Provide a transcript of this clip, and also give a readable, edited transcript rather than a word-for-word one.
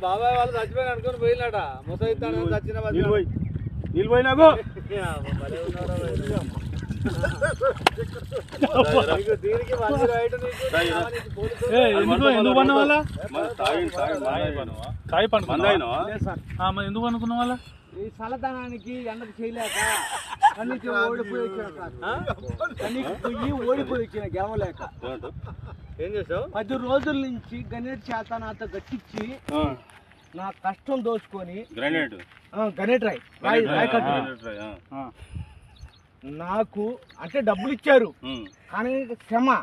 బాబాయ్ వాళ్ళు చచ్చిపోయి అనుకుని పోయినాట ముసైతాను చచ్చిన నీళ్ళు పోయినాకు ఎందుకు పన్న వాళ్ళ తాయి పండుకున్నా ఎందుకు అనుకున్న వాళ్ళ ఈ చల్లదనానికి ఎండకు చేయలేక కన్నీకి ఓడిపోయి వచ్చిన గెలవలేక ఏం చేసావు 10 రోజుల నుంచి గణేట్ చేత నాతో గట్టించి నా కష్టం దోచుకొని గణేట్ రాయి కట్టు నాకు అంటే డబ్బులు ఇచ్చారు కానీ క్షమ